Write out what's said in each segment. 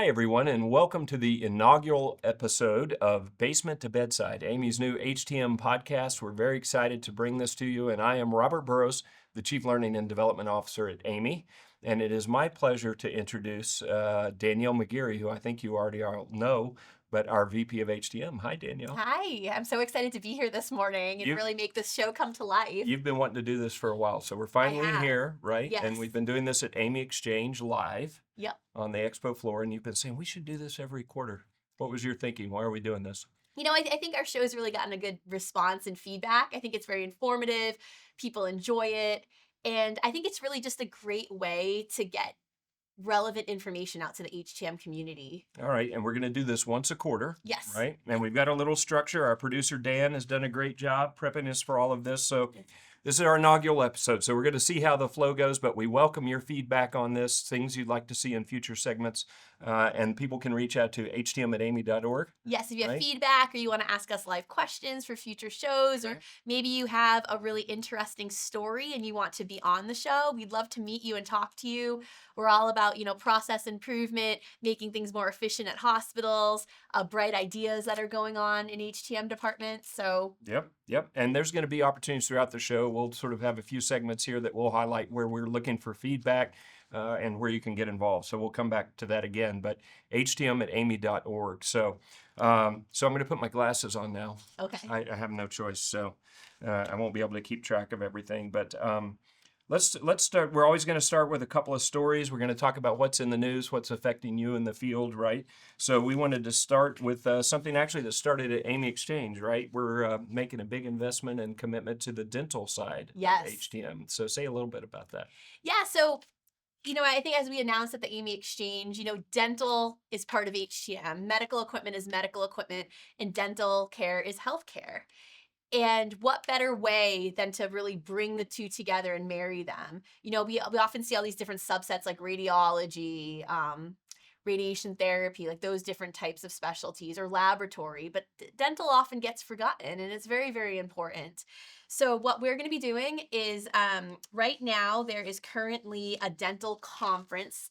Hi, everyone, and welcome to the inaugural episode of Basement to Bedside, AAMI's new HTM podcast. We're very excited to bring this to you, and I am Robert Burrows, the Chief Learning and Development Officer at AAMI. And it is my pleasure to introduce Danielle McGeary, who I think you already all know, but our VP of HTM. Hi, Danielle. Hi, I'm so excited to be here this morning and You, really make this show come to life. you've been wanting to do this for a while, so we're I finally have. here, right? And Yes. we've been doing this at AAMI Exchange live Yep. on the expo floor, and you've been saying we should do this every quarter. What was your thinking? Why are we doing this? I think our show's really gotten a good response and feedback. I think it's very informative. People enjoy it. And I think it's really just a great way to get relevant information out to the HTM community. All right, and we're going to do this once a quarter, Yes. right? And we've got a little structure. Our producer Dan has done a great job prepping us for all of this. So this is our inaugural episode. So we're going to see how the flow goes, but we welcome your feedback on this, things you'd like to see in future segments. And people can reach out to htm@aami.org. Yes, if you have Right. feedback or you want to ask us live questions for future shows, or Okay. maybe you have a really interesting story and you want to be on the show, we'd love to meet you and talk to you. We're all about, process improvement, making things more efficient at hospitals, bright ideas that are going on in HTM departments. So, Yep. And there's going to be opportunities throughout the show. We'll sort of have a few segments here that we'll highlight where we're looking for feedback and where you can get involved. So we'll come back to that again, but htm@aami.org. So I'm going to put my glasses on now. okay. I have no choice, so I won't be able to keep track of everything. But let's start. We're always going to start with a couple of stories. We're going to talk about what's in the news, what's affecting you in the field, right? So we wanted to start with something actually that started at AAMI Exchange, right? We're making a big investment and commitment to the dental side of Yes. HTM. So say a little bit about that. Yeah. So, I think as we announced at the AAMI Exchange, dental is part of HTM. Medical equipment is medical equipment, and dental care is healthcare. And what better way than to really bring the two together and marry them? We often see all these different subsets like radiology, radiation therapy, like those different types of specialties, or laboratory, but dental often gets forgotten and it's very, very important. So, what we're going to be doing is right now, there is currently a dental conference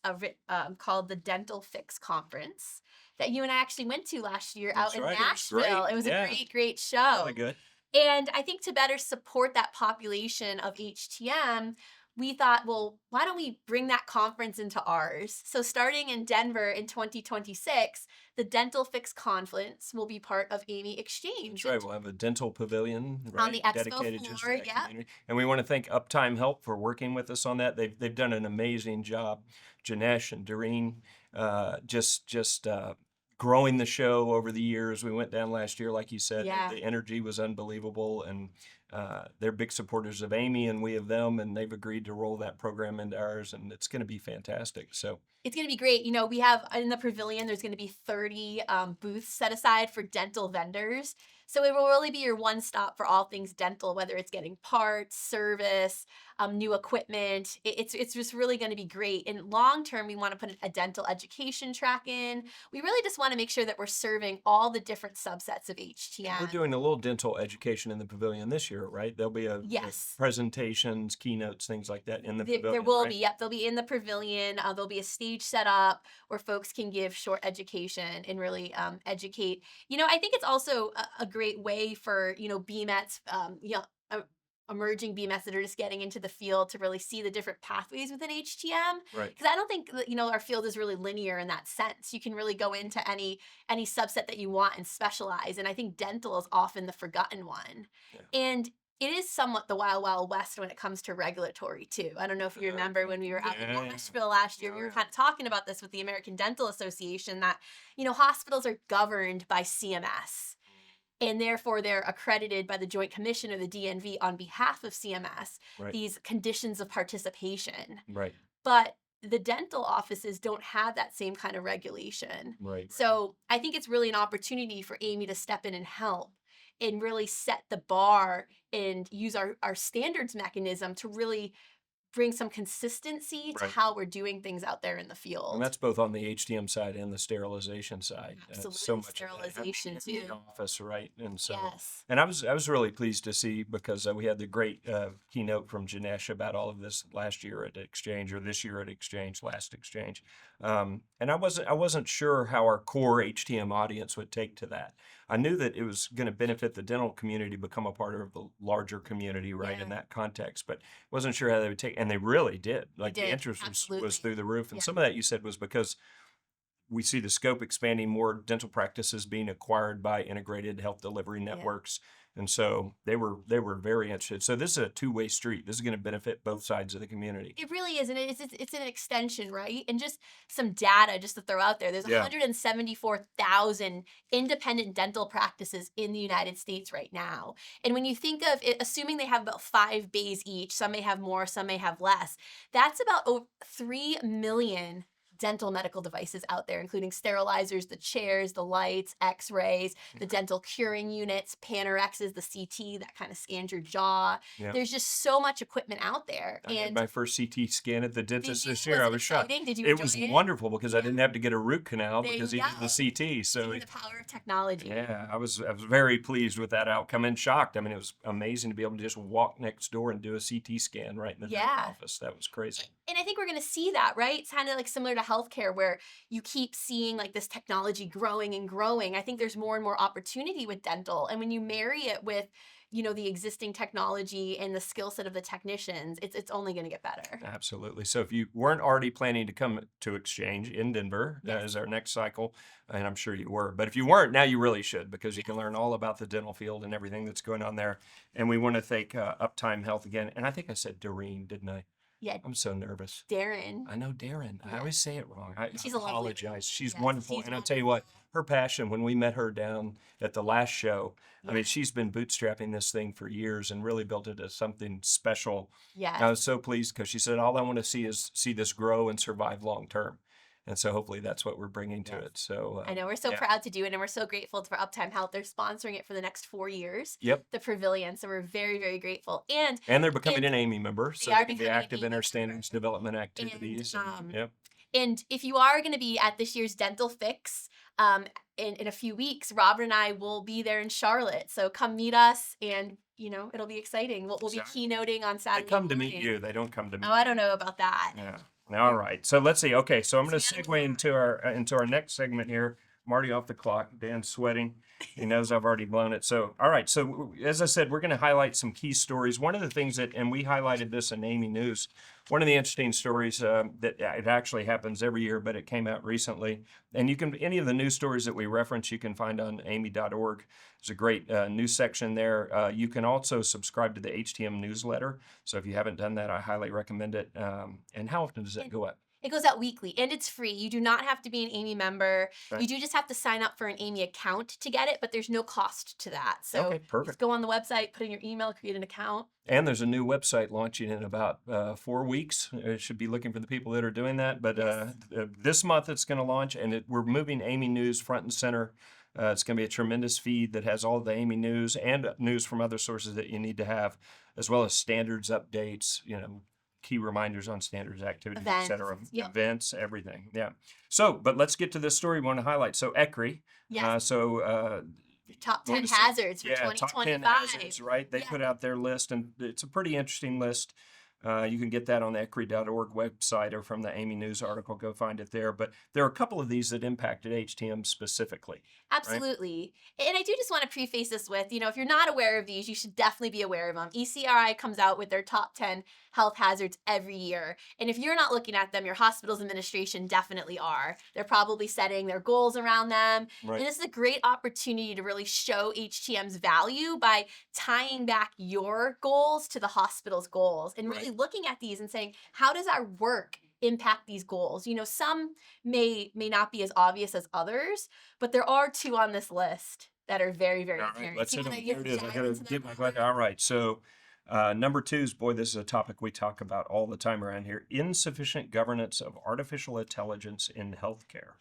called the Dental Fix Conference that you and I actually went to last year out That's in right. It was Nashville. great. It was a Yeah, great, great show. really good. And I think to better support that population of HTM, we thought, well, why don't we bring that conference into ours? So, starting in Denver in 2026, the Dental Fix Conference will be part of AAMI That's Exchange right. We'll have a dental pavilion, on right, the expo dedicated just to floor. that Yeah. community. And we want to thank Uptime Help for working with us on that. They've done an amazing job. Janesh and Doreen, just growing the show over the years. We went down last year, like you said. Yeah. The energy was unbelievable, and they're big supporters of AAMI, and we of them, and they've agreed to roll that program into ours, and it's going to be fantastic. So. It's going to be great. We have in the pavilion, there's going to be 30 booths set aside for dental vendors. So it will really be your one stop for all things dental, whether it's getting parts, service, new equipment. It's just really going to be great. And long term, we want to put a dental education track in. We really just want to make sure that we're serving all the different subsets of HTM. We're doing a little dental education in the pavilion this year, right? There'll be a Yes. presentations, keynotes, things like that in the pavilion. There will right? be, yep, they'll be in the pavilion. There'll be a stage set up where folks can give short education and really educate. I think it's also a great way for, BMETs, emerging BMETs that are just getting into the field to really see the different pathways within HTM. Right. Because I don't think that, our field is really linear in that sense. You can really go into any subset that you want and specialize. And I think dental is often the forgotten one. Yeah. And it is somewhat the wild, wild west when it comes to regulatory too. I don't know if you remember when we were out in Yeah. Nashville last year, Oh, we were yeah. kind of talking about this with the American Dental Association that, hospitals are governed by CMS. And therefore, they're accredited by the Joint Commission or the DNV on behalf of CMS, Right. these conditions of participation. Right. But the dental offices don't have that same kind of regulation. Right. So I think it's really an opportunity for AAMI to step in and help and really set the bar and use our standards mechanism to really bring some consistency to Right. how we're doing things out there in the And field. that's both on the HTM side and the sterilization side. So Absolutely, much of that sterilization happening in the too. office, right? And so, Yes. and I was really pleased to see because we had the great keynote from Janesh about all of this last year at Exchange, or this year at Exchange, last Exchange. And I wasn't sure how our core HTM audience would take to that. I knew that it was going to benefit the dental community, become a part of the larger community, right, in Yeah, that context, but wasn't sure how they would take, and they really did. they Like the did. interest was Absolutely. through the roof, and Yeah. some of that you said was because we see the scope expanding, more dental practices being acquired by integrated health delivery Yeah. networks, and so they were very interested. So this is a two-way street. This is going to benefit both sides of the community. It really is, and it's an extension, right? And just some data just to throw out there. There's Yeah. 174,000 independent dental practices in the United States right now. And when you think of it, assuming they have about 5 bays each, some may have more, some may have less, that's about 3 million dental medical devices out there, including sterilizers, the chairs, the lights, x-rays, the dental curing units, Panorexes, the CT that kind of scans your jaw. Yeah. There's just so much equipment out there. I had And my first CT scan at the did dentist you? this year. Was I it was shocked. exciting? Did you It enjoy was it? wonderful because I Yeah. didn't have to get a root canal There because you he did the go. CT. So Seeing the power of technology. yeah, I was very pleased with that outcome and shocked. I mean, it was amazing to be able to just walk next door and do a CT scan right in the dental Yeah. office. That was crazy. And I think we're going to see that, right? It's kind of like similar to healthcare where you keep seeing like this technology growing and growing. I think there's more and more opportunity with dental. And when you marry it with, the existing technology and the skill set of the technicians, it's only going to get better. Absolutely. So if you weren't already planning to come to Exchange in Denver Yes. as our next cycle, and I'm sure you were, but if you weren't, now you really should because you can learn all about the dental field and everything that's going on there. And we want to thank Uptime Health again. And I think I said Doreen, didn't I? Yeah, I'm so nervous. Darren. I know Darren. I Yeah. always say it wrong. I She's a lovely lady. apologize. She's Yes, wonderful. she's And I'll tell you what, her passion, when we met her down at the last show, I Yeah. mean, she's been bootstrapping this thing for years and really built it as something special. Yes. I was so pleased because she said, all I want to see is see this grow and survive long term. And so hopefully that's what we're bringing to Yes. it. So I know we're so yeah. proud to do it, and we're so grateful for Uptime Health. They're sponsoring it for the next 4 years, Yep. the Pavilion. So we're very, very grateful. And And they're becoming and an AAMI member, so are they can be becoming an active AAMI in our member. standards development activities. And Yep. and if you are going to be at this year's Dental Fix in a few weeks, Robert and I will be there in Charlotte. So come meet us, and it'll be exciting. We'll be Exactly. keynoting on They Saturday come to meet morning. you. They don't come to meet Oh, I don't know about that. Yeah. All right. So let's see. Okay. So I'm going to So we segue into our next segment here. I'm already off the clock. Dan's sweating. He knows I've already blown it. So, all right. So as I said, we're going to highlight some key stories. One of the things and we highlighted this in AAMI News. One of the interesting stories that it actually happens every year, but it came out recently. And any of the news stories that we reference, you can find on AAMI.org. There's a great news section there. You can also subscribe to the HTM newsletter. So if you haven't done that, I highly recommend it. And how often does that go up? It goes out weekly, and it's free. You do not have to be an AAMI member. Right. You do just have to sign up for an AAMI account to get it, but there's no cost to that. So Okay, perfect. just go on the website, put in your email, create an account. And there's a new website launching in about 4 weeks. Should be looking for the people that are doing that. But Yes. this month it's going to launch, and we're moving AAMI News front and center. It's going to be a tremendous feed that has all the AAMI news and news from other sources that you need to have, as well as standards updates, key reminders on standards activities, et cetera, Events, yep. events, everything. Yeah. So, but let's get to this story we want to highlight. So ECRI. Yes. Top 10 want to see- hazards for yeah, top 10 2025. hazards, right? They Yeah. put out their list, and it's a pretty interesting list. You can get that on the ECRI.org website or from the AAMI News article. Go find it there. But there are a couple of these that impacted HTM specifically. Absolutely. And I do just want to preface this with, if you're not aware of these, you should definitely be aware of them. ECRI comes out with their top 10 health hazards every year. And if you're not looking at them, your hospital's administration definitely are. They're probably setting their goals around them. Right. And this is a great opportunity to really show HTM's value by tying back your goals to the hospital's goals and really looking at these and saying, how does our work impact these goals? Some may not be as obvious as others, but there are 2 on this list that are very, very All right, apparent. let's Do you hit them. wanna Here it is. I dive gotta into get them, my Robert? question. All right. So number 2 is, boy, this is a topic we talk about all the time around here: insufficient governance of artificial intelligence in healthcare.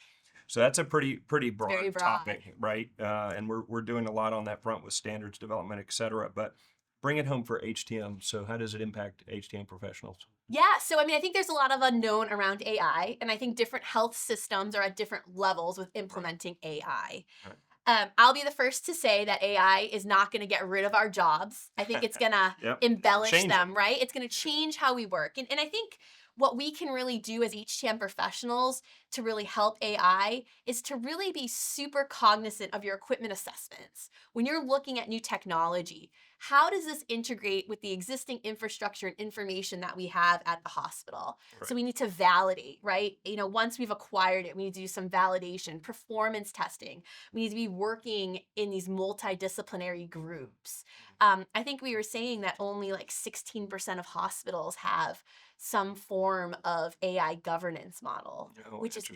So that's a pretty broad, Very broad. topic, right? And we're doing a lot on that front with standards development, et cetera. But bring it home for HTM. So how does it impact HTM professionals? Yeah, so I mean, I think there's a lot of unknown around AI, and I think different health systems are at different levels with implementing AI. Right. I'll be the first to say that AI is not going to get rid of our jobs. I think it's going to Yep. embellish Change them, right? It's going to change how we work. And I think what we can really do as HTM professionals to really help AI is to really be super cognizant of your equipment assessments. When you're looking at new technology, how does this integrate with the existing infrastructure and information that we have at the hospital? Right. So we need to validate, right? Once we've acquired it, we need to do some validation, performance testing. We need to be working in these multidisciplinary groups. I think we were saying that only like 16% of hospitals have some form of AI governance model, which is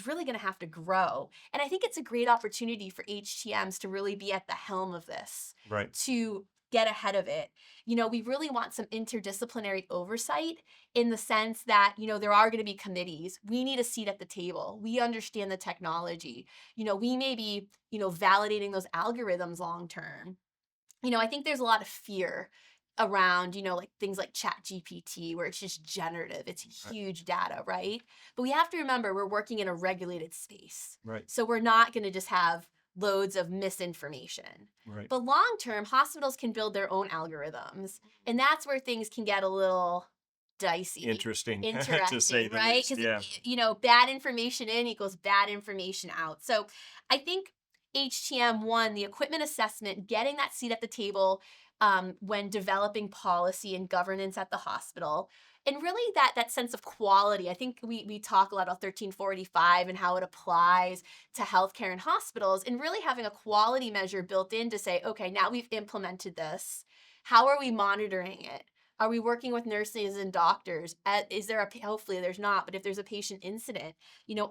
really going to have to grow. And I think it's a great opportunity for HTMs to really be at the helm of this, Right. to get ahead of it. We really want some interdisciplinary oversight in the sense that, there are going to be committees. We need a seat at the table. We understand the technology. We may be, validating those algorithms long term. I think there's a lot of fear around, like things like Chat GPT, where it's just generative. It's huge data, right? But we have to remember we're working in a regulated space. Right. So we're not going to just have loads of misinformation. Right. But long term, hospitals can build their own algorithms. And that's where things can get a little dicey. Interesting Interesting, to say the right? least. Yeah. Because, bad information in equals bad information out. So I think HTM1, the equipment assessment, getting that seat at the table when developing policy and governance at the hospital, and really that sense of quality. I think we talk a lot about 1345 and how it applies to healthcare and hospitals, and really having a quality measure built in to say, okay, now we've implemented this. How are we monitoring it? Are we working with nurses and doctors? Is there hopefully there's not, but if there's a patient incident,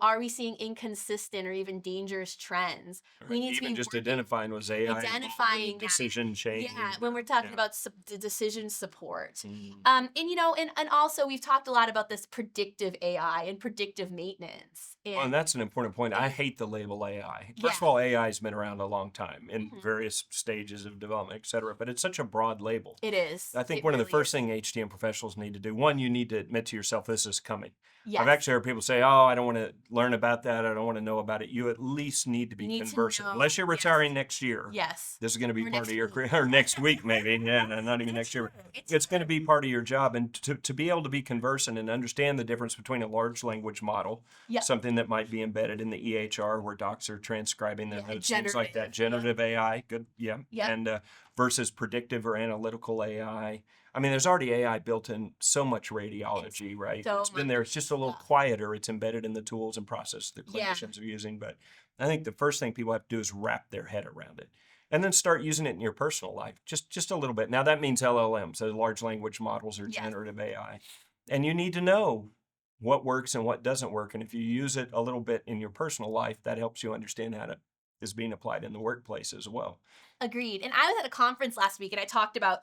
are we seeing inconsistent or even dangerous trends? Right. We need Even to be just working, identifying was AI identifying that. decision change. Yeah, when we're talking about the decision support. Mm. And also we've talked a lot about this predictive AI and predictive maintenance. And that's an important point. I hate the label AI. First Yeah. of all, AI has been around a long time in Mhm. various stages of development, et cetera, but it's such a broad label. It is. I think It one of the really first is. things HTM professionals need to do, one, you need to admit to yourself this is coming. Yes. I've actually heard people say, oh, I don't want to learn about that. I don't want to know about it. You at least need to You be need to conversant. know. Unless you're Yes. retiring next year. Yes. This is going to be Or part next of your week. career, or next week maybe. Yeah, not even next year. It's going to be part of your job. And to be able to be conversant and understand the difference between a large language model, Yep. something that might be embedded in the EHR where docs are transcribing their notes, things like that. Generative AI, good, yeah. Yep. And versus predictive or analytical AI. I mean, there's already AI built in so much radiology, right? so It's been much there. It's just a little stuff. quieter. It's embedded in the tools and process the Yeah. clinicians are using. But I think the first thing people have to do is wrap their head around it. And then start using it in your personal life, just a little bit. Now that means LLMs, so large language models or Yes. generative AI. And you need to know what works and what doesn't work. And if you use it a little bit in your personal life, that helps you understand how it is being applied in the workplace as well. Agreed. And I was at a conference last week and I talked about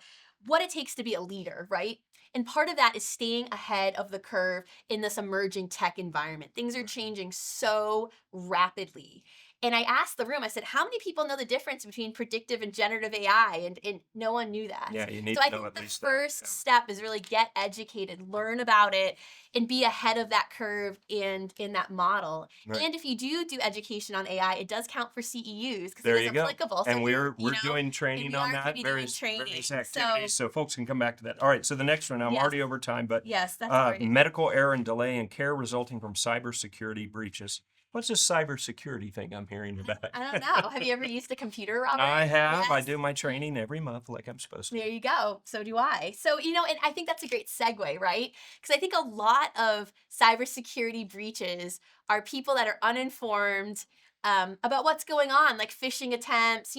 what it takes to be a leader, right? And part of that is staying ahead of the curve in this emerging tech environment. Things are changing so rapidly. And I asked the room, I said, how many people know the difference between predictive and generative AI? And no one knew that. Yeah, you need So to I know think at the least first that. step is really get educated, learn about it, and be ahead of that curve and in that model. Right. And if you do education on AI, it does count for CEUs because There it you is go. applicable. And So we're you know, doing training we on are that, gonna be doing various training. activities, so folks can come back to that. All right, so the next one, I'm Yes. already over time, but Yes, that's all right. medical error and delay in care resulting from cybersecurity breaches. What's this cybersecurity thing I'm hearing about? I don't know. Have you ever used a computer, Robert? I have. I Yes. do my training every month like I'm supposed to. There you go. So do I. So, and I think that's a great segue, right? Because I think a lot of cybersecurity breaches are people that are uninformed about what's going on, like phishing attempts.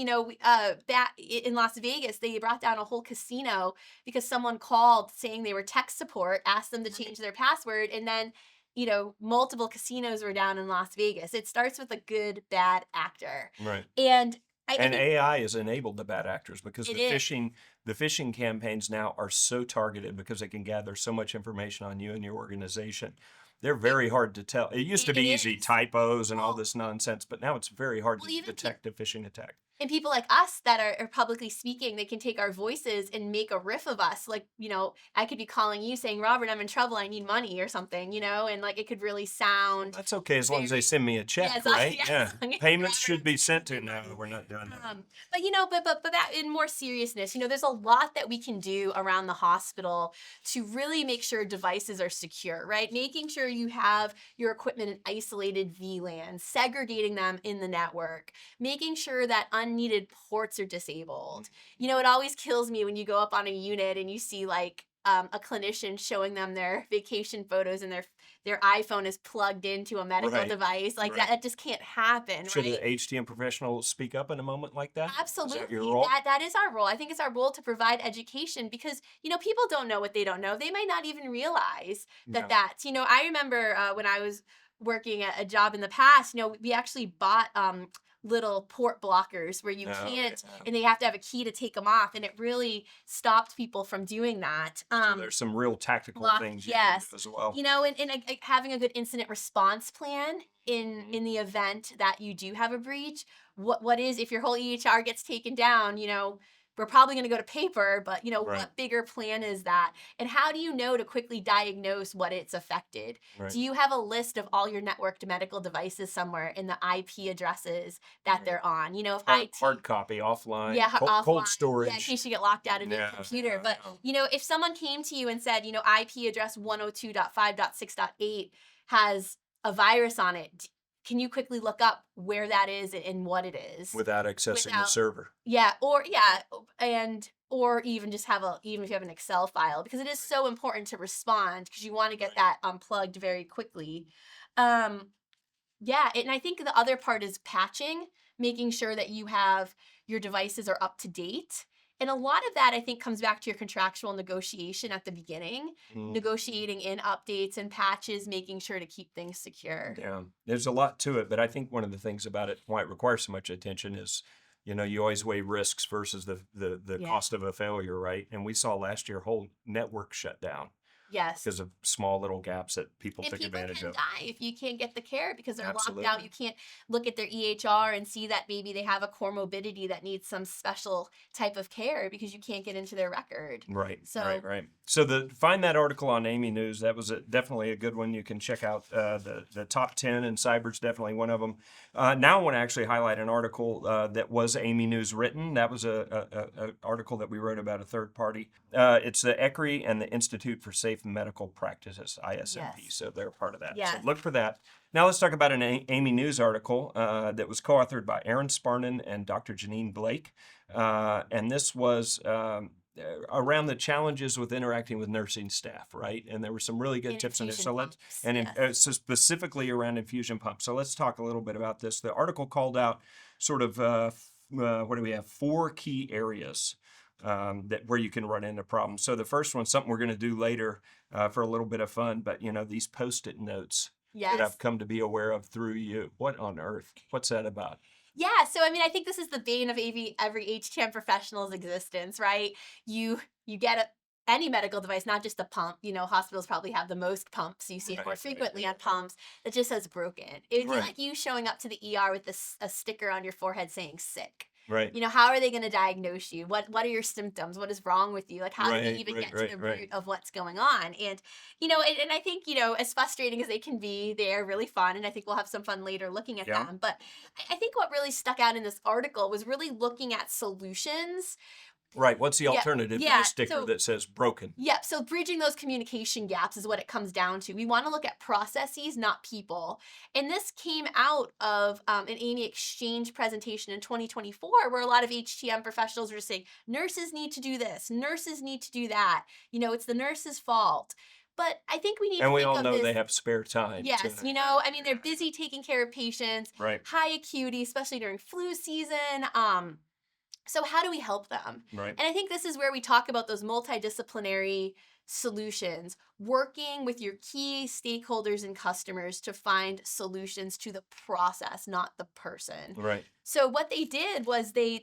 Back in Las Vegas, they brought down a whole casino because someone called saying they were tech support, asked them to change their password, and then multiple casinos were down in Las Vegas. It starts with a good, bad actor. Right. And I think AI has enabled the bad actors because It the is. phishing campaigns now are so targeted because they can gather so much information on you and your organization. They're very hard to tell. It used to be It easy, is. typos and all Well- this nonsense, but now it's very hard Well, to even detect a phishing attack. And people like us that are publicly speaking, they can take our voices and make a riff of us. Like, I could be calling you saying, Robert, I'm in trouble. I need money or something, and like it could really Well, sound that's okay as long as they very, send me a check, yes, right? yes, Yeah. as long as Payments Robert should be sent sends to. me No, money. we're not doing that. But that in more seriousness, there's a lot that we can do around the hospital to really make sure devices are secure, right? Making sure you have your equipment in isolated VLANs, segregating them in the network, making sure that unneeded ports are disabled. It always kills me when you go up on a unit and you see like a clinician showing them their vacation photos and their iPhone is plugged into a medical Right. device. Like Right. that just can't happen, Should right? an HTM professional speak up in a moment like that? Is that your Absolutely. role? That is our role. I think it's our role to provide education because, people don't know what they don't know. They might not even realize that Yeah. I remember when I was working at a job in the past, we actually bought little port blockers where you Oh, can't, yeah. and they have to have a key to take them off. And it really stopped people from doing that. So there's some real tactical things you can Yes. do as well. And having a good incident response plan in Mhm. the event that you do have a breach. What is if your whole EHR gets taken down? We're probably going to go to paper, but Right. what bigger plan is that? And how do you know to quickly diagnose what it's affected? Right. Do you have a list of all your networked medical devices somewhere in the IP addresses that Right. they're on? If Hard IT, copy, offline, yeah, cold offline. Yeah, in storage. case you get locked out of your Yeah. computer. Yeah. But, if someone came to you and said, IP address 102.5.6.8 has a virus on it, can you quickly look up where that is and what it is? Without accessing the Without, server. yeah, or even just even if you have an Excel file, because it is so important to respond because you want to get Right. that unplugged very quickly. Um, yeah, and I think the other part is patching, making sure that your devices are up to date. And a lot of that I think comes back to your contractual negotiation at the beginning, Mm. negotiating in updates and patches, making sure to keep things secure. Yeah, there's a lot to it, but I think one of the things about it, why it requires so much attention is, you always weigh risks versus the Yeah. cost of a failure, right? And we saw last year whole network shut down Yes. because of small little gaps that people And took people advantage can of. die if you can't get the care because they're locked out. Absolutely. You can't look at their EHR and see that maybe they have a comorbidity that needs some special type of care because you can't get into their record. Right, So, right. So find that article on AAMI News. That was definitely a good one. You can check out the top 10, and cyber's definitely one of them. Now I want to actually highlight an article that was AAMI News written. That was a article that we wrote about a third party. It's the ECRI and the Institute for Safe Medical Practices, ISMP. yes. So they're part of that. Yes. So look for that. Now let's talk about an AAMI News article that was co-authored by Aaron Sparnan and Dr. Janine Blake. And this was around the challenges with interacting with nursing staff, right? And there were some really good tips in there. Infusion pumps, yes. So specifically around infusion pumps. So let's talk a little bit about this. The article called out sort of what do we have? 4 key areas that where you can run into problems. So the first one, something we're going to do later for a little bit of fun, but these Post-it notes that Yes. I've come to be aware of through you. What on earth? What's that about? Yeah, so I think this is the bane of every HTM professional's existence, right? You get any medical device, not just a pump. Hospitals probably have the most pumps. You see it more Right. frequently on pumps that just says broken. It would be Right. like you showing up to the ER with a sticker on your forehead saying sick. Right. How are they going to diagnose you? What are your symptoms? What is wrong with you? Like, how do they Right, even right, get to right, the right. root of what's going on? And I think, as frustrating as they can be, they are really fun. And I think we'll have some fun later looking at Yeah. them. But I think what really stuck out in this article was really looking at solutions. Right. What's the Yeah, alternative to yeah, the sticker so- that says broken? Yep. So bridging those communication gaps is what it comes down to. We want to look at processes, not people. And this came out of an AAMI Exchange presentation in 2024, where a lot of HTM professionals were saying, nurses need to do this, nurses need to do that. It's the nurse's fault. But I think we need And to we think all of know this. they have spare time. Yes, they're busy taking care of patients, Right. high acuity, especially during flu season. So how do we help them? Right. And I think this is where we talk about those multidisciplinary solutions, working with your key stakeholders and customers to find solutions to the process, not the person. Right. So what they did was they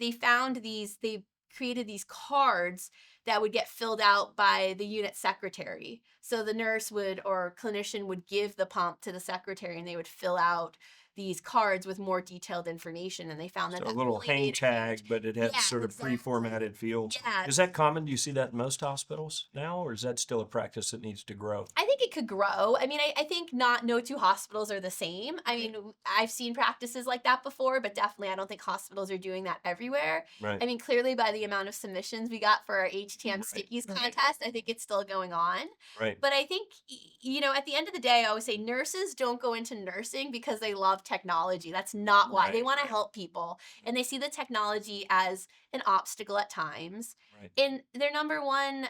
created these cards that would get filled out by the unit secretary. So the nurse or clinician would give the pump to the secretary and they would fill out these cards with more detailed information, and they found that So a that little really hang made a tag, huge. but it has Yeah, sort of exactly. pre-formatted fields. Yeah, Is that common? Do you see that in most hospitals now, or is that still a practice that needs to grow? I think it could grow. I mean, I think not no two hospitals are the same. I mean, I've seen practices like that before, but definitely I don't think hospitals are doing that everywhere. Right. I mean, clearly by the amount of submissions we got for our HTM Right. stickies contest, I think it's still going on. Right. But I think, at the end of the day, I always say nurses don't go into nursing because they love technology. That's not why. They Right. want to help people, and they see the technology as an obstacle at times. Right. And their number one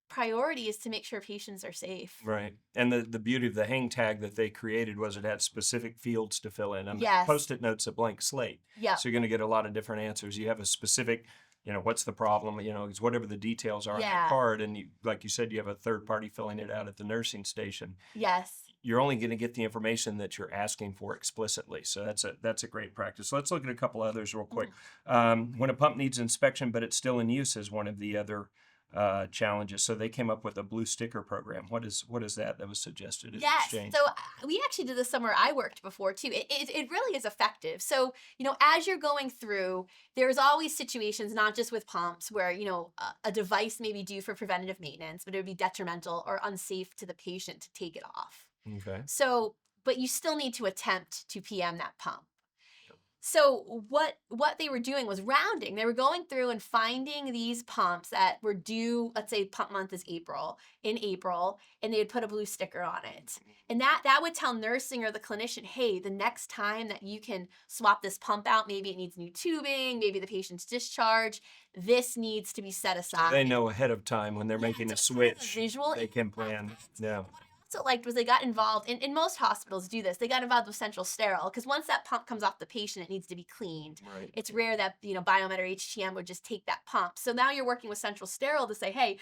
priority is to make sure patients are safe. Right. And the beauty of the hang tag that they created was it had specific fields to fill in. And Yes. Post-it notes a blank slate. Yep. So you're going to get a lot of different answers. You have a specific, what's the problem? It's whatever the details are on Yeah. that card. And like you said, you have a third party filling it out at the nursing station. Yes. You're only going to get the information that you're asking for explicitly. So that's a great practice. So let's look at a couple others real quick. When a pump needs inspection, but it's still in use is one of the other challenges. So they came up with a blue sticker program. What is that was suggested at Yes. exchange? So we actually did this somewhere I worked before too. It really is effective. So, as you're going through, there's always situations, not just with pumps, where, a device may be due for preventative maintenance, but it would be detrimental or unsafe to the patient to take it off. Okay. So, but you still need to attempt to PM that pump. So what they were doing was rounding. They were going through and finding these pumps that were due, let's say pump month is April, and they would put a blue sticker on it. And that would tell nursing or the clinician, hey, the next time that you can swap this pump out, maybe it needs new tubing, maybe the patient's discharged, this needs to be set aside. They know ahead of time when they're making a switch. Visual. They can plan. Yeah. Also liked was they got involved, and most hospitals do this, they got involved with central sterile, because once that pump comes off the patient, it needs to be cleaned. Right. It's rare that, Biomed or HTM would just take that pump. So now you're working with central sterile to say, hey,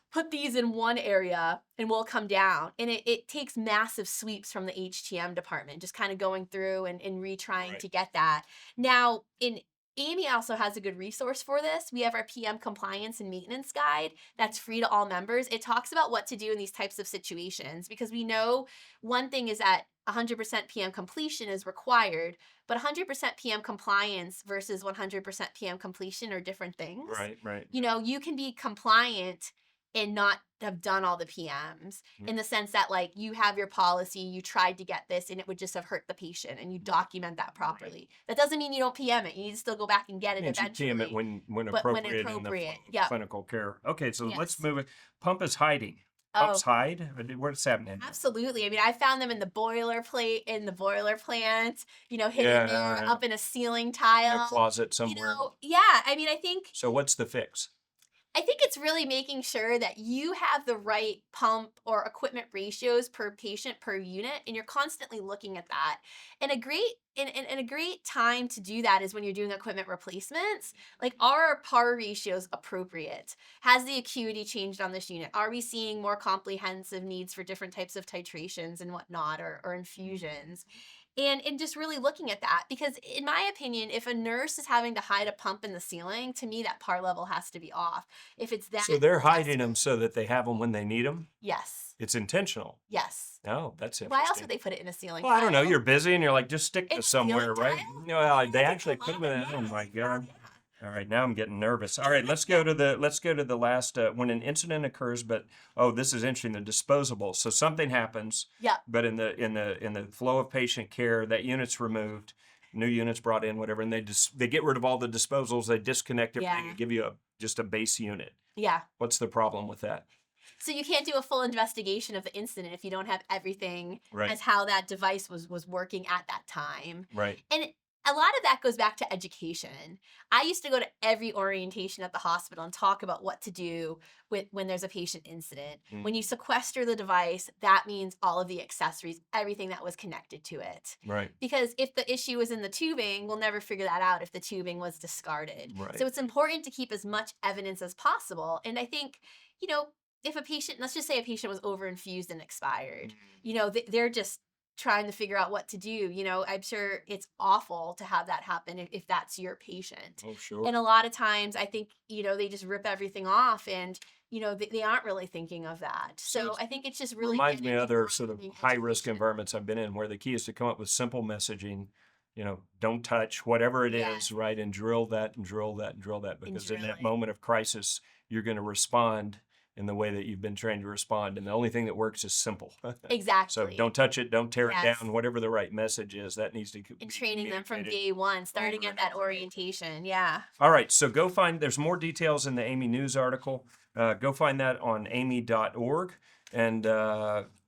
put these in one area and we'll come down. And it takes massive sweeps from the HTM department, just kind of going through and retrying Right. to get that. Now, in AAMI also has a good resource for this. We have our PM compliance and maintenance guide that's free to all members. It talks about what to do in these types of situations, because we know one thing is that 100% PM completion is required, but 100% PM compliance versus 100% PM completion are different things. Right. You can be compliant and not have done all the PMs, in the sense that, like, you have your policy, you tried to get this, and it would just have hurt the patient, and you document that properly. That doesn't mean you don't PM it. You need to still go back and get it And you eventually. PM it when but when appropriate in the appropriate. Yep. clinical care. Okay, so let's Yes. move it. Pump is hiding. Pumps hide? What's happening? Absolutely. I mean, I found them in the boiler plate, in the boiler plant, hidden Yeah, there, up in a ceiling In tile. a closet somewhere. Yeah. I mean, I think So what's the fix? it's really making sure that you have the right pump or equipment ratios per patient per unit, and you're constantly looking at that. And a great time to do that is when you're doing equipment replacements. Like, are our PAR ratios appropriate? Has the acuity changed on this unit? Are we seeing more comprehensive needs for different types of titrations and whatnot, or infusions? And just really looking at that, because in my opinion, if a nurse is having to hide a pump in the ceiling, to me that PAR level has to be off. If it's that, So they're hiding them so that they have them when they need them? yes, It's intentional. yes. Oh, that's interesting. Why else would they put it in a ceiling? Well, I don't know. tile? You're busy and you're like, just stick In this a ceiling somewhere, right? tile? They That's actually a put them lot in. of Oh noise. my God. All right, now I'm getting nervous. All right, let's go to the last when an incident occurs. But this is interesting. The disposable. So something happens. Yep. But in the flow of patient care, that unit's removed, new units brought in, whatever, and they get rid of all the disposals. They disconnect everything Yeah. and give you just a base unit. Yeah. What's the problem with that? So you can't do a full investigation of the incident if you don't have everything Right. as how that device was working at that time. Right. And a lot of that goes back to education. I used to go to every orientation at the hospital and talk about what to do when there's a patient incident. Mm. When you sequester the device, that means all of the accessories, everything that was connected to it. Right. Because if the issue was in the tubing, we'll never figure that out if the tubing was discarded. Right. So it's important to keep as much evidence as possible. And I think, if a patient, let's just say a patient was overinfused and expired, they're just trying to figure out what to do. I'm sure it's awful to have that happen if that's your patient. Oh, sure. And a lot of times I think, they just rip everything off, and they aren't really thinking of that. So I think it's just really Reminds me getting of the other sort of grounding high risk education. environments I've been in where the key is to come up with simple messaging. Don't touch whatever it Yes. is, right? And drill that and drill that and drill that, because in drill that it. moment of crisis, you're going to respond in the way that you've been trained to respond. And the only thing that works is simple. So Exactly. don't touch it, don't tear it Yes. down, whatever the right message is, that needs to be And training them from communicated day one, starting over at and that over. orientation. Yeah. All right, so go find, there's more details in the AAMI news article. Go find that on AAMI.org and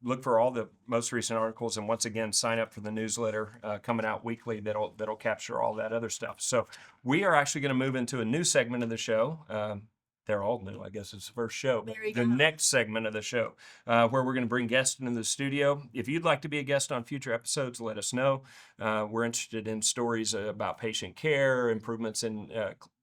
look for all the most recent articles. And once again, sign up for the newsletter coming out weekly that'll capture all that other stuff. So we are actually going to move into a new segment of the show. They're all new, I guess it's the first show. There we The go. next segment of the show, where we're going to bring guests into the studio. If you'd like to be a guest on future episodes, let us know. We're interested in stories about patient care, improvements in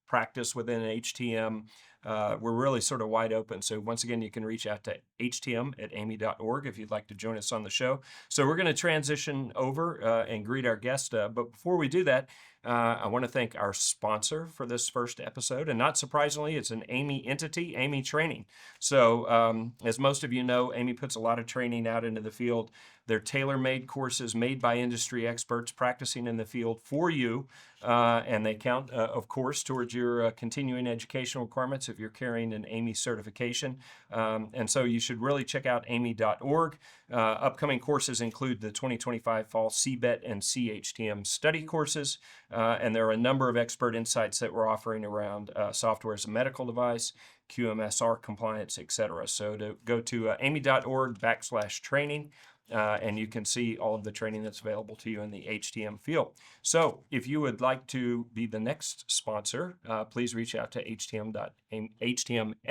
practice within HTM. We're really sort of wide open. So once again, you can reach out to htm@aami.org if you'd like to join us on the show. So we're going to transition over and greet our guest. But before we do that, I want to thank our sponsor for this first episode. And not surprisingly, it's an AAMI entity, AAMI Training. So as most of you know, AAMI puts a lot of training out into the field. They're tailor-made courses made by industry experts practicing in the field for you. And they count, of course, towards your continuing educational requirements if you're carrying an AAMI certification. And so you should really check out AAMI.org. Upcoming courses include the 2025 Fall CBET and CHTM study courses. And there are a number of expert insights that we're offering around software as a medical device, QMSR compliance, etc. So to go to AAMI.org/training. And you can see all of the training that's available to you in the HTM field. So if you would like to be the next sponsor, please reach out to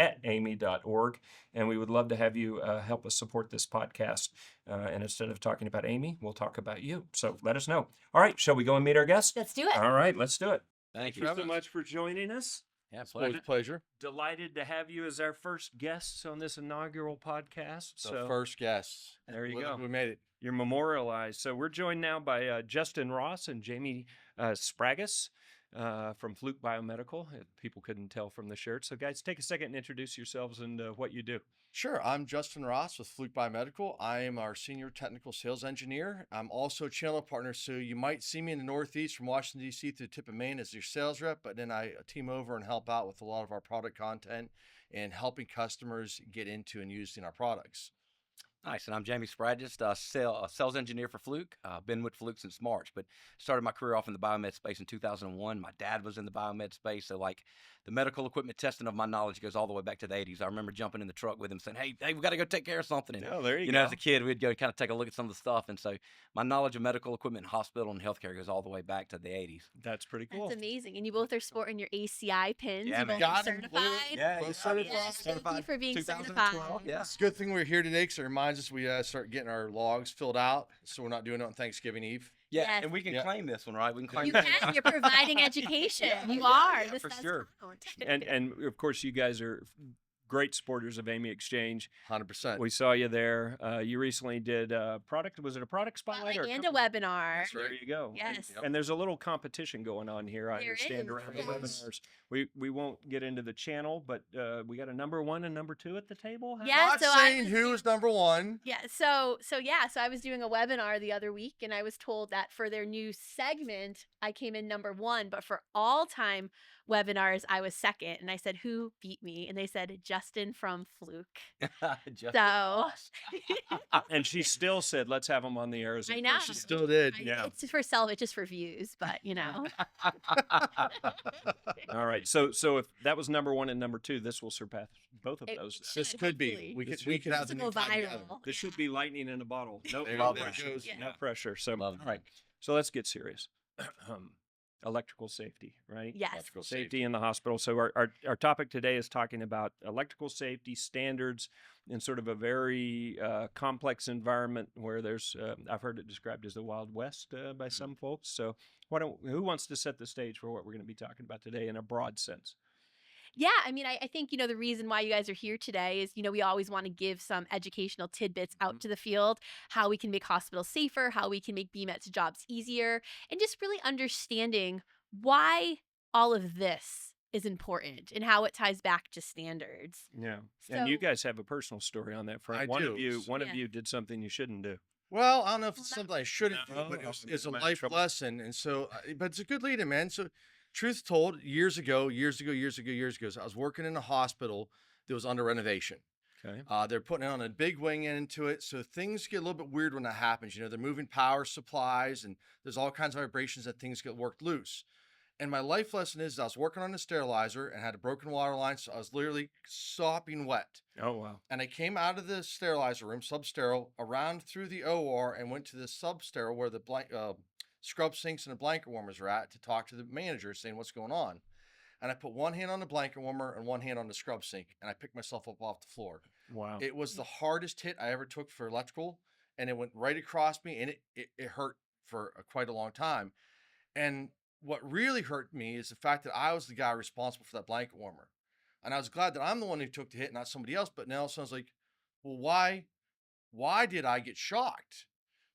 htm@aami.org, and we would love to have you help us support this podcast. And instead of talking about AAMI, we'll talk about you. So let us know. All right, shall we go and meet our guest? Let's do it. All right, let's do it. Thank you you so much for joining us. Yeah, Always a pleasure. Delighted to have you as our first guest on this inaugural podcast. The first guest. There you go. We made it. You're memorialized. So we're joined now by Justin Ross and Jamie Spragus from Fluke Biomedical. People couldn't tell from the shirt. So guys, take a second and introduce yourselves and what you do. Sure. I'm Justin Ross with Fluke Biomedical. I am our senior technical sales engineer. I'm also a channel partner. So you might see me in the Northeast from Washington, D.C. to the tip of Maine as your sales rep, but then I team over and help out with a lot of our product content and helping customers get into and using our products. Nice. And I'm Jamie Spragus, a sales engineer for Fluke. Been with Fluke since March, but started my career off in the biomed space in 2001. My dad was in the biomed space, so like the medical equipment testing of my knowledge goes all the way back to the 80s. I remember jumping in the truck with him saying, hey, we got to go take care of something. And, Oh, there you know, go. as a kid, we'd go kind of take a look at some of the stuff. And so my knowledge of medical equipment, hospital, and healthcare goes all the way back to the 80s. That's pretty cool. That's amazing. And you both are sporting your ACI pins. Yeah, You man. both are Got 'em. certified. Yeah, Both yeah. certified. Yes, thank you for being 2012. certified. Yeah. It's a good thing we're here today because it reminds us we start getting our logs filled out so we're not doing it on Thanksgiving Eve. Yeah, Yes. and we can Yeah. claim this one, right? We can claim You this can. one. You're providing education. Yeah, You yeah, are. yeah, This for does sure. count. And of course, you guys are great supporters of AAMI Exchange. 100%. We saw you there. You recently did a product. Was it a product spotlight or And a company? webinar. That's right. There you go. Yes. And there's a little competition going on here, I There understand, is, around the yes. webinars. We won't get into the channel, but we got a number 1 and number 2 at the table. How- Yeah, Not so I saying was who is number one. Yeah, so I was doing a webinar the other week and I was told that for their new segment, I came in number 1, but for all time webinars, I was second. And I said, who beat me? And they said, Justin from Fluke. Just So And she still said, let's have them on the air as a I know. first. She still did. Yeah. It's for it's just for views, but you know. All right. So if that was number 1 and number 2, this will surpass both of It- those. it This should, could be. hopefully. We This could should have This the will new go time together. viral. This Yeah. should be lightning in a bottle. No, There no you go. pressure. Goes. Yeah. No pressure. So, Love it. all right. So let's get serious. Electrical safety, right? Yes. Electrical Safety in the hospital. So our topic today is talking about electrical safety standards in sort of a very complex environment where there's, I've heard it described as the Wild West by some folks. So who wants to set the stage for what we're going to be talking about today in a broad sense? Yeah, I mean, I think, the reason why you guys are here today is, we always want to give some educational tidbits out to the field, how we can make hospitals safer, how we can make BMETs jobs easier, and just really understanding why all of this is important and how it ties back to standards. Yeah. And you So guys have a personal story on that front. I One of do. you, one of Yeah. you did something you shouldn't do. Well, I don't know if it's Well, something I shouldn't do, No, but I'm it's a in life trouble. lesson. And so, but it's a good lead in, man. So, truth told, years ago, so I was working in a hospital that was under renovation. Okay. They're putting on a big wing into it. So things get a little bit weird when that happens. You know, they're moving power supplies and there's all kinds of vibrations that things get worked loose. And my life lesson is I was working on a sterilizer and had a broken water line. So I was literally sopping wet. Oh, wow. And I came out of the sterilizer room, sub-sterile, around through the OR and went to the sub-sterile where the scrub sinks and the blanket warmers are at to talk to the manager saying what's going on. And I put one hand on the blanket warmer and one hand on the scrub sink and I picked myself up off the floor. Wow. It was the hardest hit I ever took for electrical, and it went right across me, and it hurt for quite a long time. And what really hurt me is the fact that I was the guy responsible for that blanket warmer, and I was glad that I'm the one who took the hit, not somebody else. But now it sounds like, well, why did I get shocked?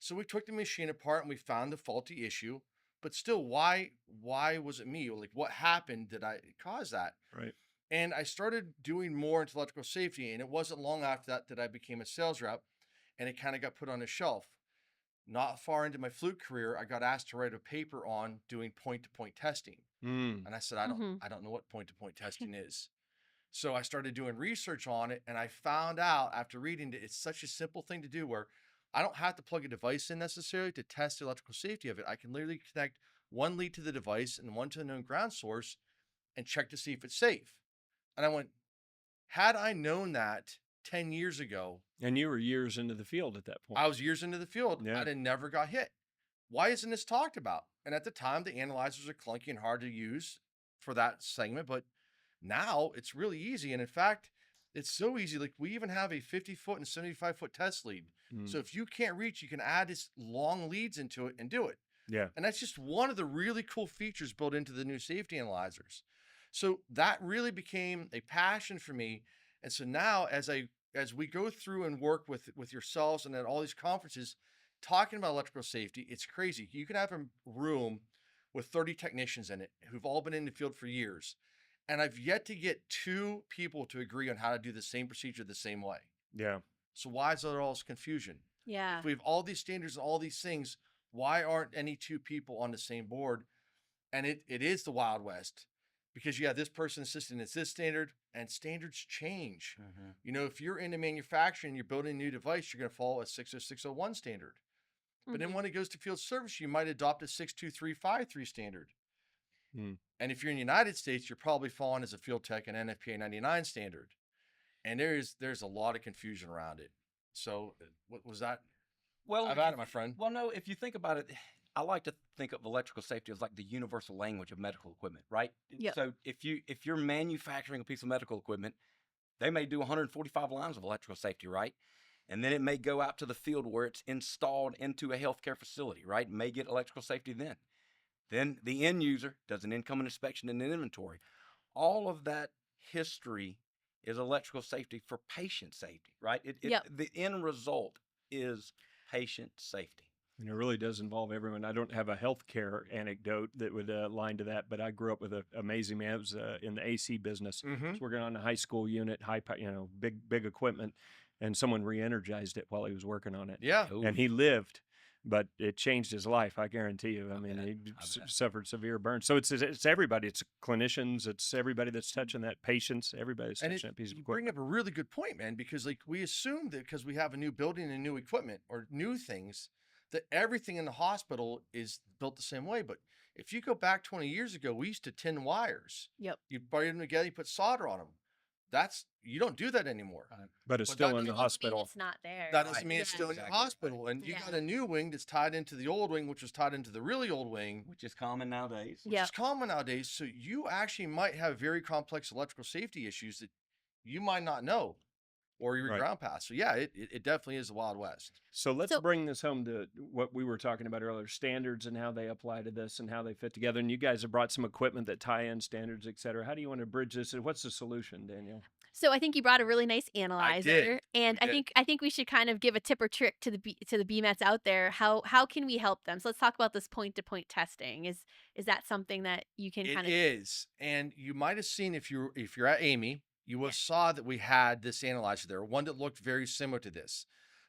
So we took the machine apart and we found the faulty issue. But still, why was it me? Like, what happened that I caused that? Right. And I started doing more into electrical safety. And it wasn't long after that that I became a sales rep and it kind of got put on a shelf. Not far into my Fluke career, I got asked to write a paper on doing point to point testing. Mm. And I said, Mhm. I don't know what point to point testing is. So I started doing research on it and I found out after reading it, it's such a simple thing to do where I don't have to plug a device in necessarily to test the electrical safety of it. I can literally connect one lead to the device and one to the known ground source and check to see if it's safe. And I went, had I known that 10 years ago, And you were years into the field at that point. I was years into the field, Yeah. I'd have never got hit. Why isn't this talked about? And at the time, the analyzers are clunky and hard to use for that segment, but now it's really easy. And in fact, it's so easy. Like we even have a 50-foot and 75-foot test lead. Mm. So if you can't reach, you can add this long leads into it and do it. Yeah. And that's just one of the really cool features built into the new safety analyzers. So that really became a passion for me. And so now as we go through and work with yourselves and at all these conferences, talking about electrical safety, it's crazy. You can have a room with 30 technicians in it who've all been in the field for years. And I've yet to get two people to agree on how to do the same procedure the same way. Yeah. So why is there all this confusion? Yeah. If we have all these standards and all these things, why aren't any two people on the same board? And it is the Wild West because you have this person insisting it's this standard and standards change. Mm-hmm. You know, if you're into manufacturing, you're building a new device, you're going to follow a 60601 standard. But then Mhm. when it goes to field service, you might adopt a 62353 standard. Hmm. And if you're in the United States, you're probably following as a field tech an NFPA 99 standard. And there's a lot of confusion around it. So what was that? Well, I've had it, my friend. Well, no, if you think about it, I like to think of electrical safety as like the universal language of medical equipment, right? Yep. So if you're manufacturing a piece of medical equipment, they may do 145 lines of electrical safety, right? And then it may go out to the field where it's installed into a healthcare facility, right? It may get electrical safety then. Then the end user does an incoming inspection and an inventory. All of that history is electrical safety for patient safety, right? Yep. The end result is patient safety. And it really does involve everyone. I don't have a healthcare anecdote that would align to that, but I grew up with an amazing man. I was in the AC business. Mm-hmm. I was working on a high school unit, big equipment, and someone re-energized it while he was working on it. Yeah. And he lived, but it changed his life. I guarantee you. I mean, bet. he I bet. suffered severe burns. So it's everybody. It's clinicians. It's everybody that's touching that, patients. Everybody that's And touching that piece of you bring equipment. up a really good point, man, because like we assume that because we have a new building and new equipment or new things, that everything in the hospital is built the same way. But if you go back 20 years ago, we used to tin wires. Yep. You braid them together, you put solder on them. You don't do that anymore. But it's But still that in the doesn't mean hospital. It's not there. That doesn't Right. mean it's Yeah. still in the Exactly. hospital. And you Yeah. got a new wing that's tied into the old wing, which was tied into the really old wing, Which is common nowadays. which Yep. is common nowadays. So you actually might have very complex electrical safety issues that you might not know or your Right. ground pass. So yeah, it definitely is the Wild West. So let's So- bring this home to what we were talking about earlier, standards and how they apply to this and how they fit together. And you guys have brought some equipment that tie in standards, et cetera. How do you want to bridge this? And what's the solution, Danielle? So I think you brought a really nice analyzer, and We did. I think we should kind of give a tip or trick to the BMETs out there. How can we help them? So let's talk about this point to point testing. Is that something that you can It kind of? is, and you might have seen if you're at AAMI, you will have saw that we had this analyzer there, one that looked very similar to this.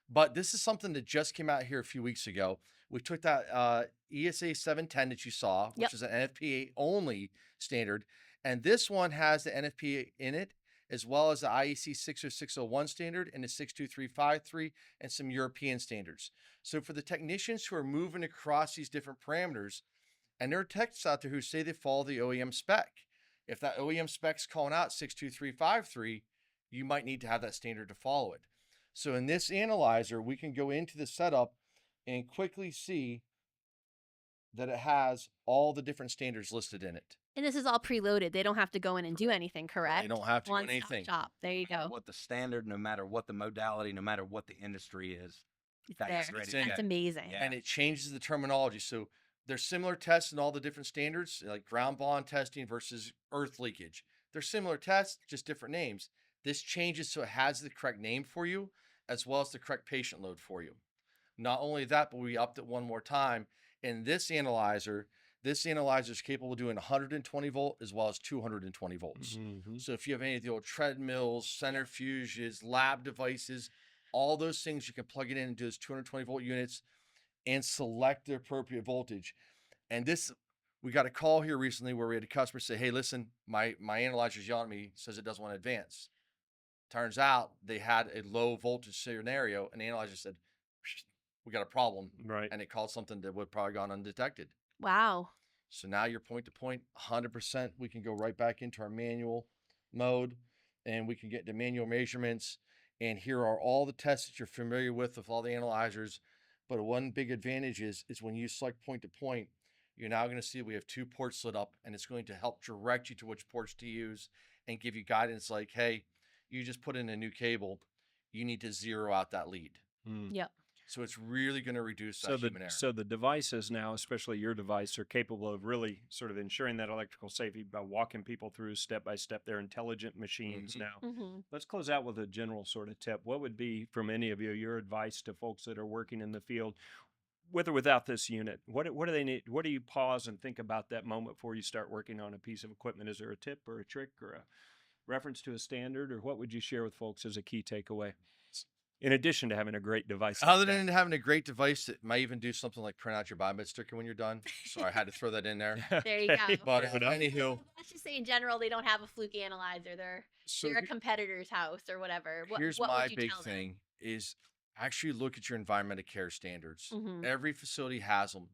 But this is something that just came out here a few weeks ago. We took that ESA 710 that you saw, Yep. which is an NFPA only standard, and this one has the NFPA in it, as well as the IEC 60601 standard and the 62353 and some European standards. So for the technicians who are moving across these different parameters, and there are techs out there who say they follow the OEM spec. If that OEM spec's calling out 62353, you might need to have that standard to follow it. So in this analyzer, we can go into the setup and quickly see that it has all the different standards listed in it. And this is all preloaded. They don't have to go in and do anything, correct? They don't have to do One-stop anything. shop. There you No matter go. what the standard, no matter what the modality, no matter what the industry is, It's that's there. ready It's to in. go. That's amazing. Yeah. And it changes the terminology. So there's similar tests in all the different standards, like ground bond testing versus earth leakage. They're similar tests, just different names. This changes so it has the correct name for you, as well as the correct patient load for you. Not only that, but we upped it one more time. In this analyzer is capable of doing 120 volt as well as 220 volts. So if you have any of the old treadmills, centrifuges, lab devices, all those things, you can plug it in and do those 220 volt units and select the appropriate voltage. And this, we got a call here recently where we had a customer say, "Hey, listen, my analyzer's yelling at me, says it doesn't want to advance." Turns out they had a low voltage scenario, and the analyzer said, "We got a problem," Right. and it called something that would probably gone undetected. Wow. So now you're point to point, 100%. We can go right back into our manual mode, and we can get the manual measurements. And here are all the tests that you're familiar with all the analyzers. But one big advantage is when you select point to point, you're now going to see we have 2 ports lit up, and it's going to help direct you to which ports to use and give you guidance like, hey, you just put in a new cable. You need to zero out that lead. Yep. So it's really going to reduce So that human error. so the devices now, especially your device, are capable of really sort of ensuring that electrical safety by walking people through step by step. They're intelligent machines now. Mm-hmm. Let's close out with a general sort of tip. What would be, from any of you, your advice to folks that are working in the field, with or without this unit? What do they need? What do you pause and think about that moment before you start working on a piece of equipment? Is there a tip or a trick or a reference to a standard, or what would you share with folks as a key takeaway? In addition to having a great device. Other than having a great device that might even do something like print out your biomed sticker when you're done. Sorry, I had to throw that in there. There you go. But Fair enough. anywho, Let's just say in general, they don't have a Fluke analyzer. so They're a competitor's house or whatever. here's what my would you big tell them? thing is actually look at your environmental care standards. Mhm. Every facility has them.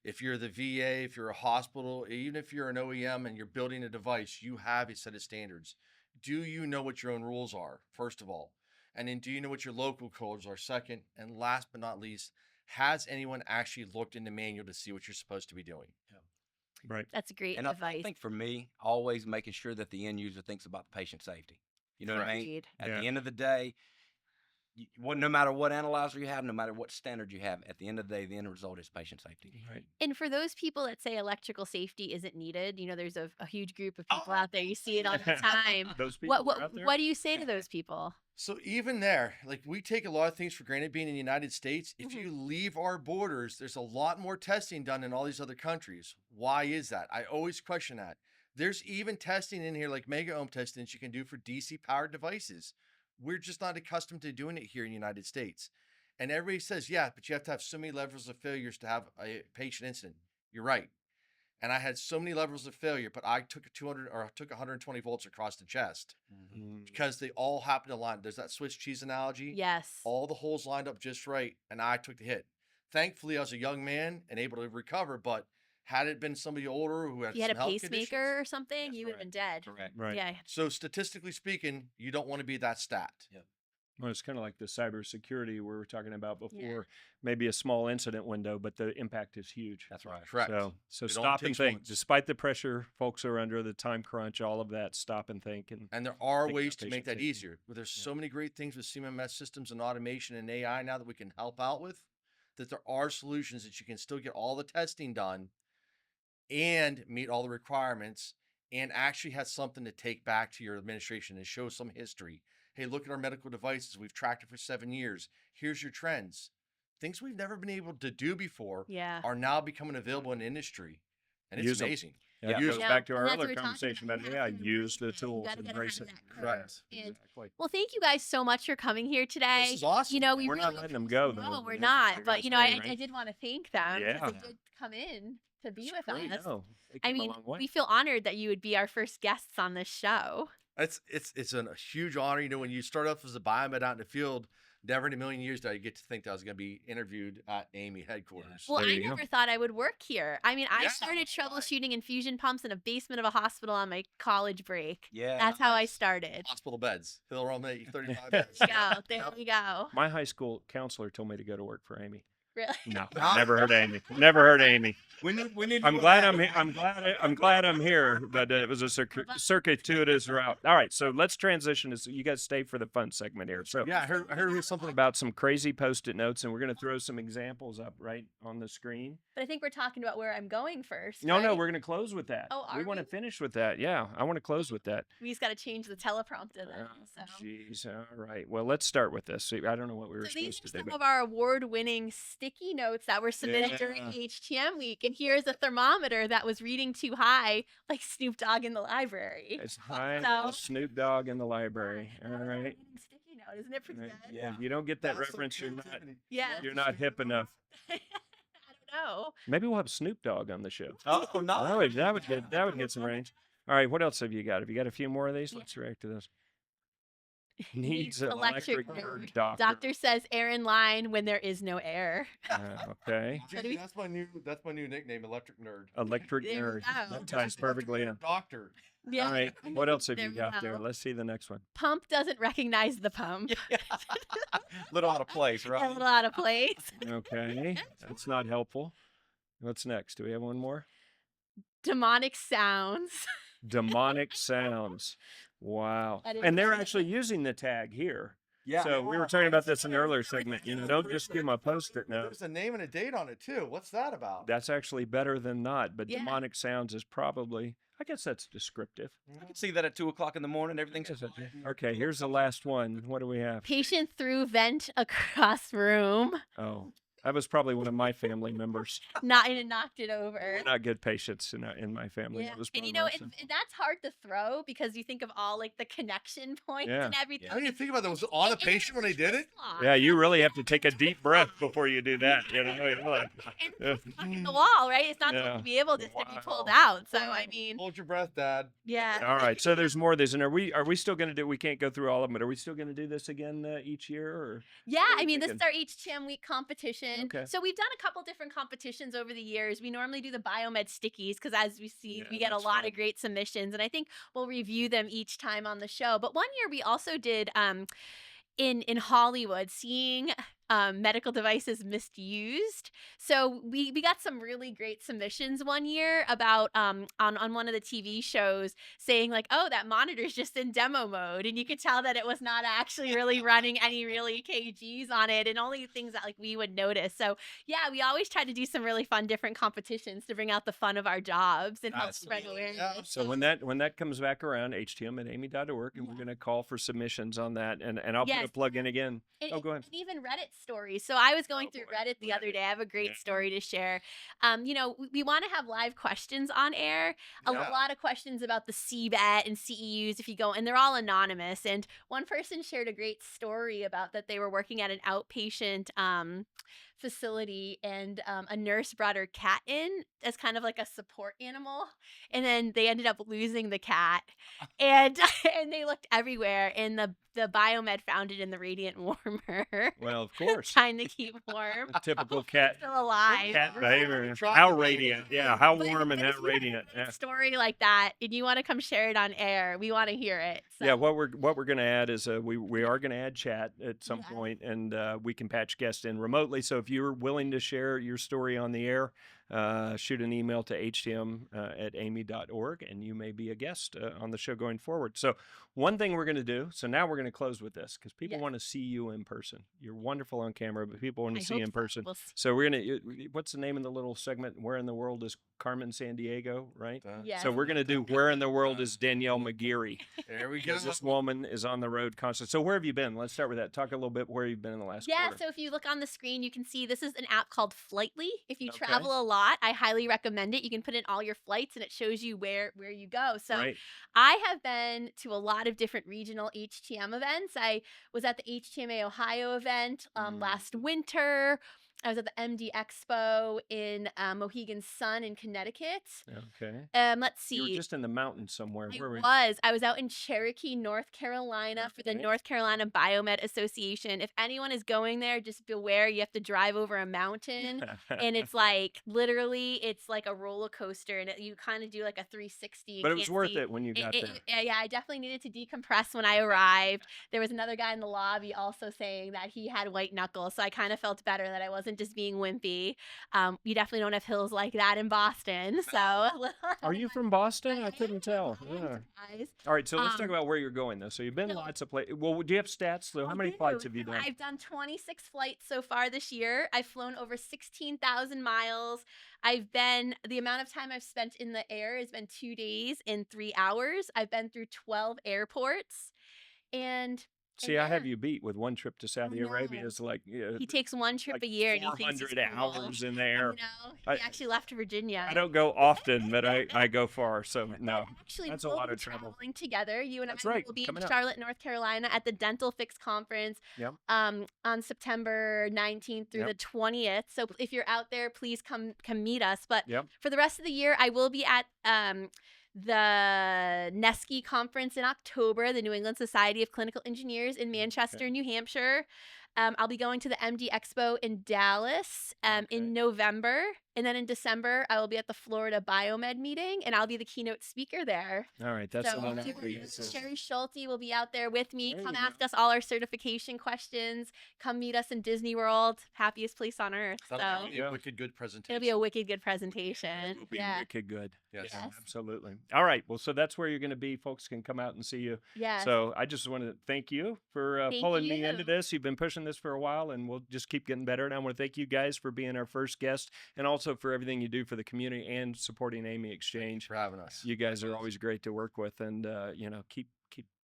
If you're the VA, if you're a hospital, even if you're an OEM and you're building a device, you have a set of standards. Do you know what your own rules are, first of all? And then do you know what your local codes are, second? And last but not least, has anyone actually looked in the manual to see what you're supposed to be doing? Right. That's great And advice. I think for me, always making sure that the end user thinks about the patient safety. You know what I mean? Agreed. At Yeah. the end of the day, no matter what analyzer you have, no matter what standard you have, at the end of the day, the end result is patient safety. Right. And for those people that say electrical safety isn't needed, there's a huge group of people out there. You see it all the time. Those people What are out there? what do you say to those people? So even there, like we take a lot of things for granted being in the United States. If you leave our borders, there's a lot more testing done in all these other countries. Why is that? I always question that. There's even testing in here like mega ohm testing that you can do for DC powered devices. We're just not accustomed to doing it here in the United States. And everybody says, yeah, but you have to have so many levels of failures to have a patient incident. You're right. And I had so many levels of failure, but I took 120 volts across the chest because they all happened to line. There's that Swiss cheese analogy. Yes. All the holes lined up just right, and I took the hit. Thankfully, I was a young man and able to recover, but had it been somebody older who had If you had a some health pacemaker conditions, or something, That's you would have right. been dead. Correct. Right. Yeah. so statistically speaking, you don't want to be that stat. Well, it's kind of like the cybersecurity we were talking about before. Maybe a small incident window, but the impact is huge. That's right. Correct. So It only stop and takes think. once. Despite the pressure folks are under, the time crunch, all of that, stop and think. And And there are Think ways about to make patient that safety. easier. But there's so many great things with CMMS systems and automation and AI now that we can help out with, that there are solutions that you can still get all the testing done and meet all the requirements and actually has something to take back to your administration and show some history. Hey, look at our medical devices. We've tracked it for 7 years. Here's your trends. Things we've never been able to do before Yeah. are now becoming available in industry. And it's Use 'em. amazing. Yeah, it Yeah. goes Yeah, back to and our that's what other we're talking conversation about. about, You have yeah, to use the embrace it. You tools, gotta get embrace ahead it. of that curve. Correct. And Exactly. well, thank you guys so much for coming here today. This is awesome. You know, we We're not really letting them go, though. No, we're They're not. But you know, gonna I, stay, I right? did want to thank them Yeah. because they did come in to be with Great. us. No, they I came a mean, long way. we feel honored that you would be our first guests on this show. It's a huge honor. You know, when you start off as a biomed out in the field, never in a million years did I get to think that I was going to be interviewed at AAMI headquarters. Well, There I you go. never thought I would work here. I mean, I Yeah. started troubleshooting infusion pumps in a basement of a hospital on my college break. Yeah. That's how I nice. started. Hospital beds, Hill Roll 35 beds. Go, there we go. My high school counselor told me to go to work for Amy. Really? No, never heard of Amy. Never heard of Amy. We need. I'm glad I'm glad I'm here, but it was a circuitous route. All right, so let's transition. You guys stay for the fun segment here. So Yeah, I heard here's something about some crazy Post-it notes, and we're going to throw some examples up right on the screen. But I think we're talking about where I'm going first. No, right? we're going to close with that. Oh, we are want to we? finish with that. Yeah, I want to close with that. We just got to change the teleprompter then. So. Jeez, all right. Well, let's start with this. See, I don't know what we were So these supposed are to do. some of our award-winning sticky notes that were submitted during HTM week. And here's a thermometer that was reading too high, like Snoop Dogg in the library. It's high So- Snoop Dogg in the library. All right. Award-winning sticky note, isn't it pretty Right. good? Yeah. If you don't get that reference, Yeah. you're not hip enough. I don't know. Maybe we'll have Snoop Dogg on the show. Oh no. That would get some range. All right, what else have you got? Have you got a few more of these? Yeah. Let's react to this. Needs an electric electric nerd. doctor. Doctor says air in line when there is no air. Okay. What do we- That's my new nickname, Electric Nerd. Electric There we nerd. go. That ties perfectly in. Doctor. Yeah. All right. What else have There you we got there? go. Let's see the next one. Pump doesn't recognize the pump. Little out of place, A right? little out of place. Okay. That's not helpful. What's next? Do we have one more? Demonic sounds. Demonic sounds. Wow. I didn't And they're see that. actually using the tag here. Yeah. So we were talking about this in an earlier segment. You know, don't just give them a Post-it note. There's a name and a date on it too. What's that about? That's actually better than not. But Yeah. demonic sounds is probably, I guess that's descriptive. I can see that at 2:00 in the morning. Everything's Okay, here's the last one. What do we have? Patient through vent across room. Oh, that was probably one of my family members. Not and it knocked it over. We're not good patients in my family. Yeah. That was And you probably know, my and, son. and that's hard to throw because you think of all like the connection points Yeah. and everything. I didn't even think about that. Was it on a And- and patient when they did it? Yeah, you really have to take a deep breath before you do that. You know, you're like, And it's fucking the wall, right? It's not Yeah. supposed to be able to be pulled Wow. out. So I mean, Hold your breath, Dad. yeah. all right. So there's more of these, and are we still going to do? We can't go through all of them, but are we still going to do this again each year? Or Yeah, What are I we mean, this is thinking? our HTM week competition. Okay. So we've done a couple different competitions over the years. We normally do the biomed stickies because as we see, Yeah, we get a that's lot fun. of great submissions, and I think we'll review them each time on the show. But one year we also did in Hollywood, seeing medical devices misused. So we got some really great submissions one year about on one of the TV shows saying like, oh, that monitor's just in demo mode, and you could tell that it was not actually really running any really KGs on it, and only things that like we would notice. So yeah, we always try to do some really fun different competitions to bring out the fun of our jobs and help spread awareness. Yeah. so when that comes back around, htm@amy.org, and we're Yeah. going to call for submissions on that, and I'll put a Yes. plug in again. And, Oh, go ahead. and even Reddit stories. So I was going Oh, through boy. Reddit the other day. I have a great Yeah. story to share. You know, we want to have live questions on air. A Yeah. lot of questions about the CBET and CEUs if you go, and they're all anonymous. And one person shared a great story about that they were working at an outpatient facility, and a nurse brought her cat in as kind of like a support animal, and then they ended up losing the cat, and and they looked everywhere, and the biomed found it in the radiant warmer. Well, of course. Trying to keep warm. Typical cat Still alive. behavior. Try How to be. radiant. Yeah, how But- warm and but if how you have a radiant. great Yeah. story like that, and you want to come share it on air, we want to hear it. So. Yeah, what we're going to add is we are going to add chat at some Yeah. point, and we can patch guests in remotely. So if you're willing to share your story on the air, shoot an email to htm@aami.org, and you may be a guest on the show going forward. So one thing we're going to do, so now we're going to close with this because people Yes. want to see you in person. You're wonderful on camera, but people want to I see you in hope so. person. We'll see. So we're going to, what's the name of the little segment? Where in the world is Carmen Sandiego, right? Yes. So we're going to do Where in the World is Danielle McGeary? There we go. Because this woman is on the road constantly. So where have you been? Let's start with that. Talk a little bit where you've been in the last Yeah, quarter. so if you look on the screen, you can see this is an app called Flightly. If you Okay. travel a lot, I highly recommend it. You can put in all your flights and it shows you where you go. So Right. I have been to a lot of different regional HTM events. I was at the HTMA Ohio event last winter. I was at the MD Expo in Mohegan Sun in Connecticut. Okay. Let's see. You were just in the mountains somewhere. Where were you? I was out in Cherokee, North Carolina for the Okay. North Carolina Biomed Association. If anyone is going there, just beware. You have to drive over a mountain, and it's like literally, it's like a roller coaster, and you kind of do like a 360. You But it was can't worth see. it when you got there. Yeah, I definitely needed to decompress when I arrived. There was another guy in the lobby also saying that he had white knuckles, so I kind of felt better that I wasn't just being wimpy. You definitely don't have hills like that in Boston. So, Are you from Boston? I couldn't tell. I am Yeah. surprised. All right, so let's talk Um, about where you're going, though. So you've been so- lots of places. Well, do you have stats? So how I many do. flights have you So done? I've done 26 flights so far this year. I've flown over 16,000 miles. The amount of time I've spent in the air has been 2 days and 3 hours. I've been through 12 airports. And See, I have yeah. you beat with one trip to Saudi know. Arabia. It's like He takes one trip like a year and he thinks he's 400 cool. hours in there. He I- actually left Virginia. I don't go often, but I go far. So no, Actually, that's a we'll lot be of trouble. traveling together. You and That's I right, will be in coming up. Charlotte, North Carolina at the Dental Fix Conference Yep. on September 19th through Yep. the 20th. So if you're out there, please come meet us. But Yep. for the rest of the year, I will be at the NESCI conference in October, the New England Society of Clinical Engineers in Manchester, New Hampshire. I'll be going to the MD Expo in Dallas in November. And then in December, I will be at the Florida Biomed meeting, and I'll be the keynote speaker there. All right, that's the So one. Sherry Schulte will be out there with me. There Come you ask us all our certification questions. Come meet us in Disney World, happiest place on earth. That'll So be a wicked good presentation. it'll be a wicked good presentation. Will be Yeah. wicked good. Yes. Yeah, Yes. absolutely. All right. Well, so that's where you're going to be. Folks can come out and see you. Yes. So I just want to thank you for Thank pulling me into you. this. You've been pushing this for a while, and we'll just keep getting better. And I want to thank you guys for being our first guest, and also for everything you do for the community and supporting AAMI Exchange. for having us. You guys are always great to work with, and keep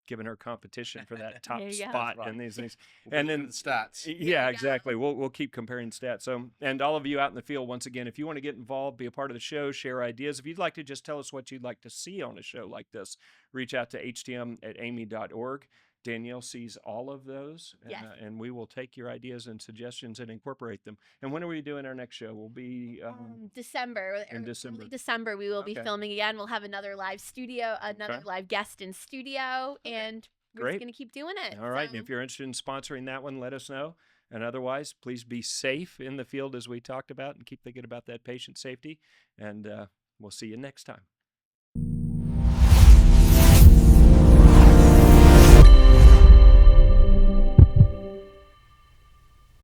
giving her competition for that top There you go. spot That's and these things. We'll And be then looking at the stats. yeah, you go. exactly. We'll keep comparing stats. So, and all of you out in the field, once again, if you want to get involved, be a part of the show, share ideas. If you'd like to just tell us what you'd like to see on a show like this, reach out to htm@aami.org. Danielle sees all of those, Yes. and we will take your ideas and suggestions and incorporate them. And when are we doing our next show? We'll be December. in December. Early December, we will be Okay. filming again. We'll have another live live guest in studio, and we're Great. just going to keep doing it. All right. So- And if you're interested in sponsoring that one, let us know. And otherwise, please be safe in the field as we talked about and keep thinking about that patient safety. And we'll see you next time.